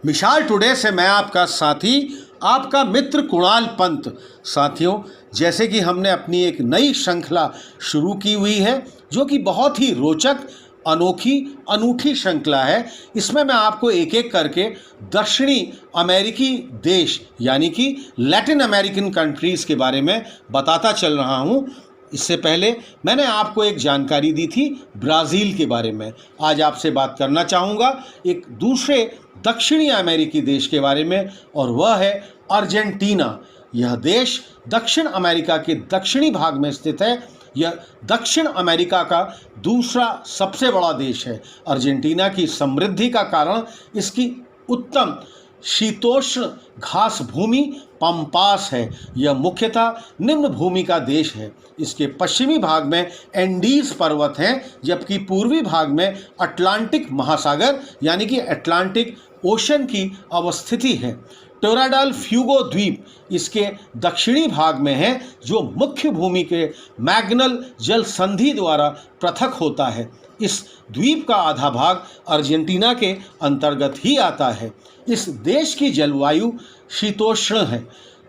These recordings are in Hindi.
मिशाल टुडे से मैं आपका साथी, आपका मित्र कुणाल पंत। साथियों, जैसे कि हमने अपनी एक नई श्रृंखला शुरू की हुई है जो कि बहुत ही रोचक, अनोखी, अनूठी श्रृंखला है। इसमें मैं आपको एक एक करके दक्षिणी अमेरिकी देश यानी कि लैटिन अमेरिकन कंट्रीज़ के बारे में बताता चल रहा हूँ। इससे पहले मैंने आपको एक जानकारी दी थी ब्राज़ील के बारे में। आज आपसे बात करना चाहूँगा एक दूसरे दक्षिणी अमेरिकी देश के बारे में, और वह है अर्जेंटीना। यह देश दक्षिण अमेरिका के दक्षिणी भाग में स्थित है। यह दक्षिण अमेरिका का दूसरा सबसे बड़ा देश है। अर्जेंटीना की समृद्धि का कारण इसकी उत्तम शीतोष्ण घास भूमि पम्पास है। यह मुख्यतः निम्न भूमि का देश है। इसके पश्चिमी भाग में एंडीज पर्वत हैं, जबकि पूर्वी भाग में अटलांटिक महासागर यानी कि अटलांटिक ओशन की अवस्थिति है। टोरा डेल फ्यूगो द्वीप इसके दक्षिणी भाग में है, जो मुख्य भूमि के मैग्नल जल संधि द्वारा पृथक होता है। इस द्वीप का आधा भाग अर्जेंटीना के अंतर्गत ही आता है। इस देश की जलवायु शीतोष्ण है।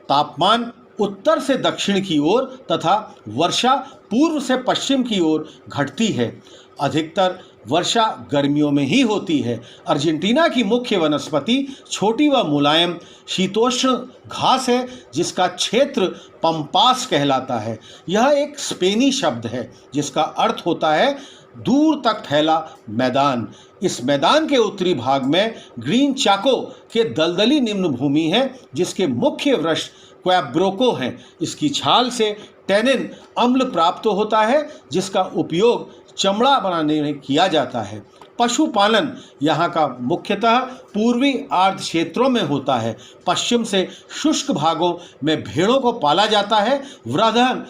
तापमान उत्तर से दक्षिण की ओर तथा वर्षा पूर्व से पश्चिम की ओर घटती है। अधिकतर वर्षा गर्मियों में ही होती है। अर्जेंटीना की मुख्य वनस्पति छोटी व मुलायम शीतोष्ण घास है, जिसका क्षेत्र पम्पास कहलाता है। यह एक स्पेनी शब्द है जिसका अर्थ होता है दूर तक फैला मैदान। इस मैदान के उत्तरी भाग में ग्रीन चाको के दलदली निम्न भूमि है, जिसके मुख्य वृक्ष क्वेब्रोको हैं। इसकी छाल से टैनिन अम्ल प्राप्त होता है, जिसका उपयोग चमड़ा बनाने में किया जाता है। पशुपालन यहाँ का मुख्यतः पूर्वी आर्द्र क्षेत्रों में होता है। पश्चिम से शुष्क भागों में भेड़ों को पाला जाता है। वृहद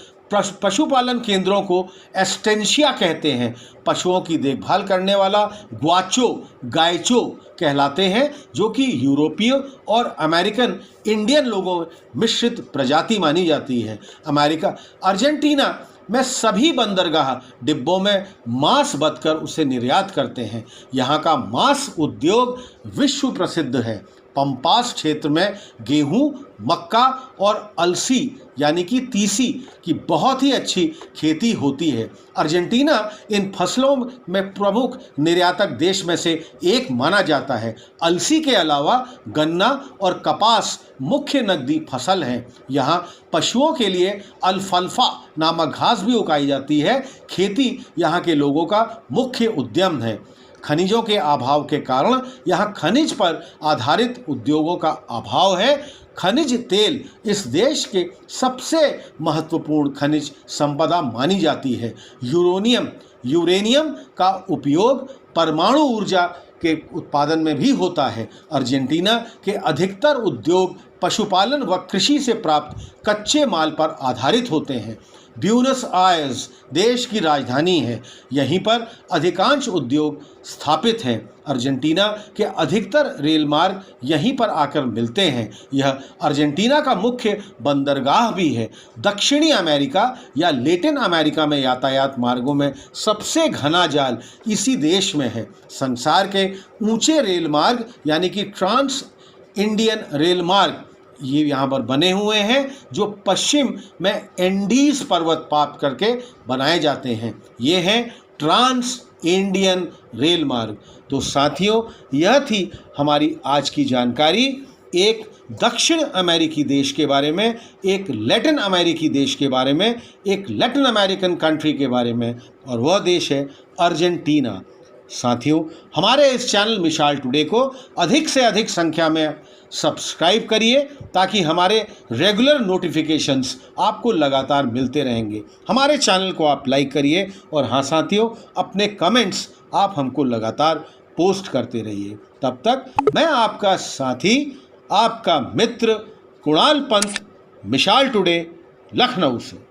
पशुपालन केंद्रों को एस्टेंशिया कहते हैं। पशुओं की देखभाल करने वाला ग्वाचो गायचो कहलाते हैं, जो कि यूरोपीय और अमेरिकन इंडियन लोगों में मिश्रित प्रजाति मानी जाती है। अर्जेंटीना में सभी बंदरगाह डिब्बों में मांस बदकर उसे निर्यात करते हैं। यहाँ का मांस उद्योग विश्व प्रसिद्ध है। पम्पास क्षेत्र में गेहूं, मक्का और अलसी यानी कि तीसी की बहुत ही अच्छी खेती होती है। अर्जेंटीना इन फसलों में प्रमुख निर्यातक देश में से एक माना जाता है। अलसी के अलावा गन्ना और कपास मुख्य नकदी फसल हैं। यहाँ पशुओं के लिए अल्फाल्फा नामक घास भी उगाई जाती है। खेती यहाँ के लोगों का मुख्य उद्यम है। खनिजों के अभाव के कारण यहाँ खनिज पर आधारित उद्योगों का अभाव है। खनिज तेल इस देश के सबसे महत्वपूर्ण खनिज संपदा मानी जाती है। यूरेनियम का उपयोग परमाणु ऊर्जा के उत्पादन में भी होता है। अर्जेंटीना के अधिकतर उद्योग पशुपालन व कृषि से प्राप्त कच्चे माल पर आधारित होते हैं। ब्यूनस आयर्स देश की राजधानी है। यहीं पर अधिकांश उद्योग स्थापित हैं। अर्जेंटीना के अधिकतर रेल मार्ग यहीं पर आकर मिलते हैं। यह अर्जेंटीना का मुख्य बंदरगाह भी है। दक्षिणी अमेरिका या लैटिन अमेरिका में यातायात मार्गों में सबसे घना जाल इसी देश में है। संसार के ऊंचे रेल मार्ग यानी कि ट्रांस इंडियन रेल मार्ग ये यहाँ पर बने हुए हैं, जो पश्चिम में एंडीज पर्वत पार करके बनाए जाते हैं। ये हैं ट्रांस इंडियन रेल मार्ग। तो साथियों, यह थी हमारी आज की जानकारी एक दक्षिण अमेरिकी देश के बारे में, एक लैटिन अमेरिकी देश के बारे में, एक लैटिन अमेरिकन कंट्री के बारे में, और वह देश है अर्जेंटीना। साथियों, हमारे इस चैनल मिशाल टुडे को अधिक से अधिक संख्या में सब्सक्राइब करिए, ताकि हमारे रेगुलर नोटिफिकेशंस आपको लगातार मिलते रहेंगे। हमारे चैनल को आप लाइक करिए, और हाँ साथियों, अपने कमेंट्स आप हमको लगातार पोस्ट करते रहिए। तब तक मैं आपका साथी, आपका मित्र कुणाल पंत, मिशाल टुडे, लखनऊ से।